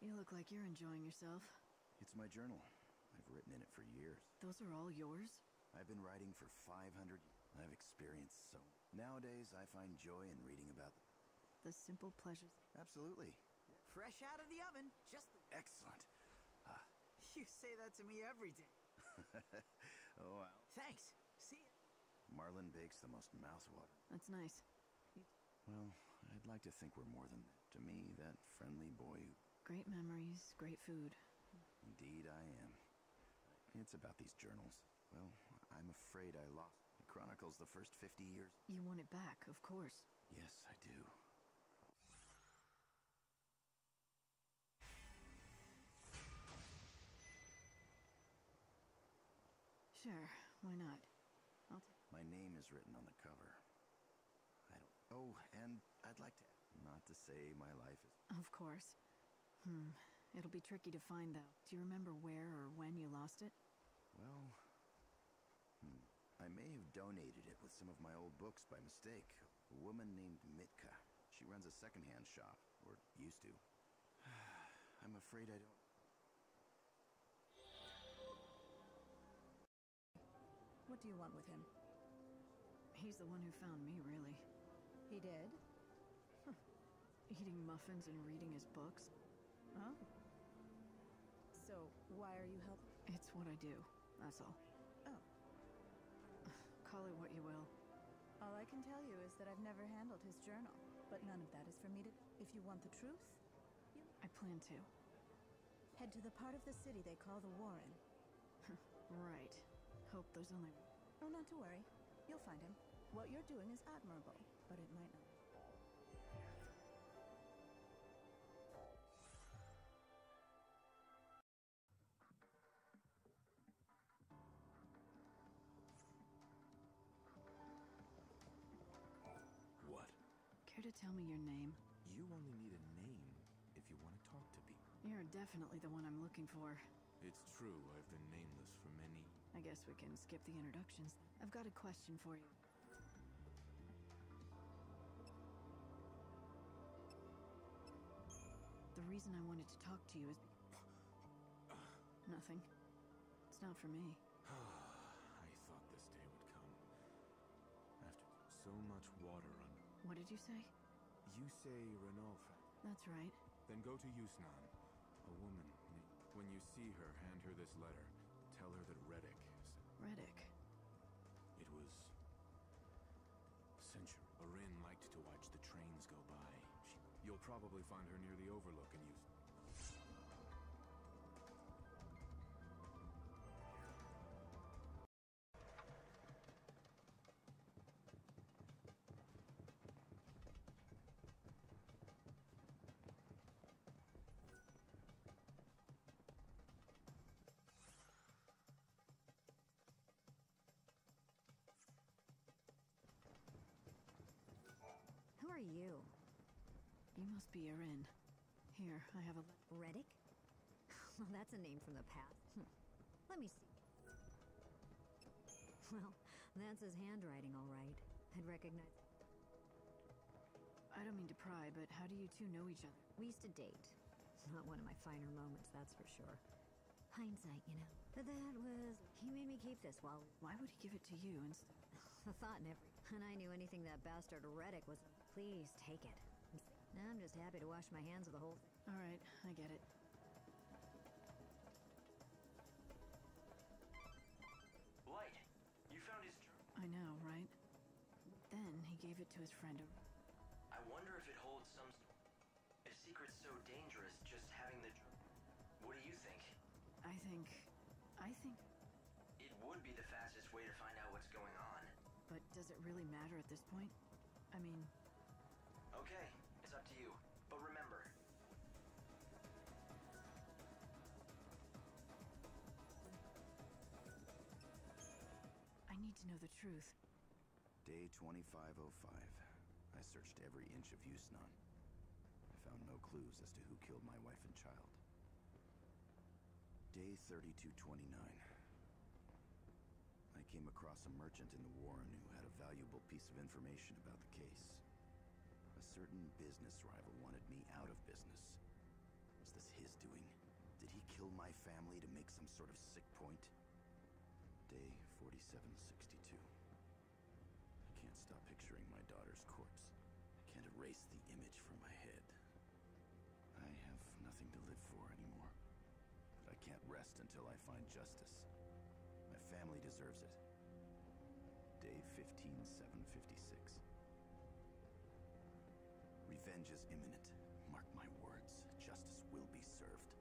You look like you're enjoying yourself. It's my journal. I've written in it for years. Those are all yours? I've been writing for 500 years. I've experienced so. Nowadays, I find joy in reading about the simple pleasures. Absolutely. Fresh out of the oven, just excellent. You say that to me every day. Oh, wow. Thanks. See ya. Marlin bakes the most mouthwater. That's nice. Well, I'd like to think we're more than that. To me, that friendly boy who... Great memories, great food. Indeed I am. It's about these journals. Well, I'm afraid I lost. It chronicles the first 50 years. You want it back, of course. Yes, I do. Sure, why not? My name is written on the cover. I don't... Oh, and I'd like to... Not to say my life is... Of course. It'll be tricky to find, though. Do you remember where or when you lost it? Well... I may have donated it with some of my old books by mistake. A woman named Mitka. She runs a secondhand shop, or used to. I'm afraid I don't... What do you want with him? He's the one who found me, really. He did? Eating muffins and reading his books. Oh. So, why are you helping? It's what I do, that's all. Oh. Call it what you will. All I can tell you is that I've never handled his journal. But none of that is for me to... If you want the truth, I plan to. head to the part of the city they call the Warren. Right. Hope there's only... Oh, not to worry. You'll find him. What you're doing is admirable, but it might not. What? Care to tell me your name? You only need a name if you want to talk to people. You're definitely the one I'm looking for. It's true, I've been nameless for many... I guess we can skip the introductions. I've got a question for you. The reason I wanted to talk to you is... Nothing. It's not for me. I thought this day would come. After so much water on... What did you say? You say Ranulph. That's right. Then go to Yusnan. A woman. When you see her, hand her this letter. Tell her that Reddick... Reddick? It was... century. Orin liked to watch the trains go by. You'll probably find her near the Overlook and use... Who are you? You must be Erin. Here, I have a... Reddick? Well, that's a name from the past. Let me see. Well, that's his handwriting, all right. I'd recognize... I don't mean to pry, but how do you two know each other? We used to date. Not one of my finer moments, that's for sure. Hindsight, you know. But that was... He made me keep this while... Why would he give it to you instead? The thought in every... And I knew anything that bastard Reddick was... Please, take it. I'm just happy to wash my hands of the whole thing. All right, I get it. Light, you found his journal. I know, right? Then he gave it to his friend. I wonder if it holds some... If secret's so dangerous, just having the journal. What do you think? I think... It would be the fastest way to find out what's going on. But does it really matter at this point? I mean... Okay, it's up to you. But remember... I need to know the truth. Day 2505. I searched every inch of Yusnan. I found no clues as to who killed my wife and child. Day 3229. I came across a merchant in the Warren who had a valuable piece of information about the case. A certain business rival wanted me out of business. Is this his doing? Did he kill my family to make some sort of sick point? Day 4762. I can't stop picturing my daughter's corpse. Can't erase the image from my head. I have nothing to live for anymore. But I can't rest until I find justice. My family deserves it. Day 15756. Revenge is imminent. Mark my words. Justice will be served.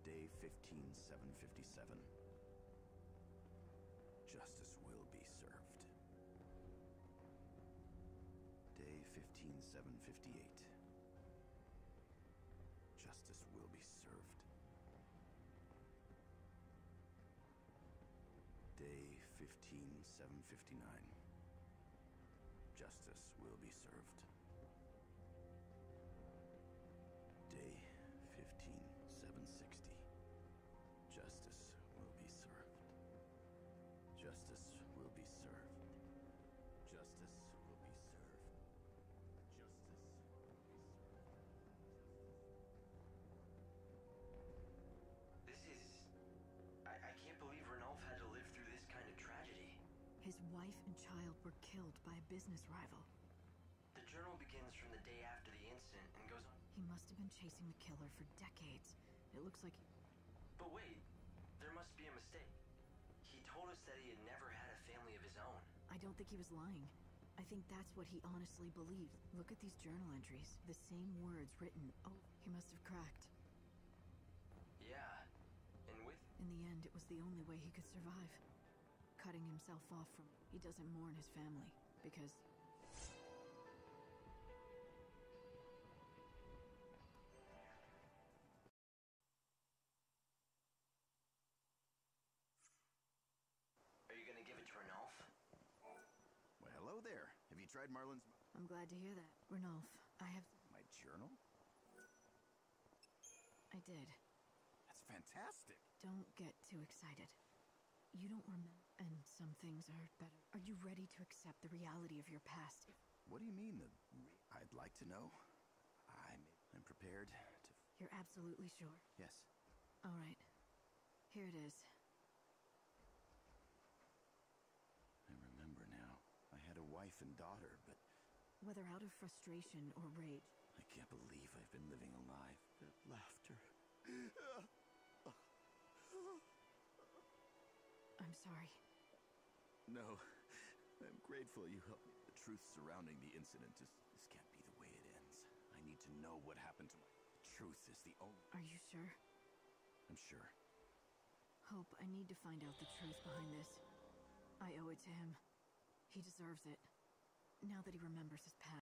Day 15757. Justice will be served. Day 15758. Justice will be served. Day 15759. Justice will be served. Day 15760. Justice will be served. Justice will be served. Justice will be served. Justice will be served. This is... I can't believe Ranulph had to live through this kind of tragedy. His wife and child were killed by a business rival. The journal begins from the day after the incident and goes on. He must have been chasing the killer for decades. It looks like... But wait, there must be a mistake. He told us that he had never had a family of his own. I don't think he was lying. I think that's what he honestly believed. Look at these journal entries. The same words written. Oh, he must have cracked. Yeah, and with... In the end, it was the only way he could survive. Cutting himself off from... He doesn't mourn his family, because... Are you gonna give it to Ranulph? Well, hello there. Have you tried Marlin's... I'm glad to hear that. Ranulph, I have... My journal? I did. That's fantastic. Don't get too excited. You don't remember... And some things are better. Are you ready to accept the reality of your past? What do you mean, I'd like to know. I'm prepared to... You're absolutely sure? Yes. All right. Here it is. I remember now. I had a wife and daughter, but Whether out of frustration or rage... I can't believe I've been living a lie. That laughter. I'm sorry. No, I'm grateful you helped me. The truth surrounding the incident is... This can't be the way it ends. I need to know what happened to my... The truth is the only... Are you sure? I'm sure. Hope, I need to find out the truth behind this. I owe it to him. He deserves it. Now that he remembers his past.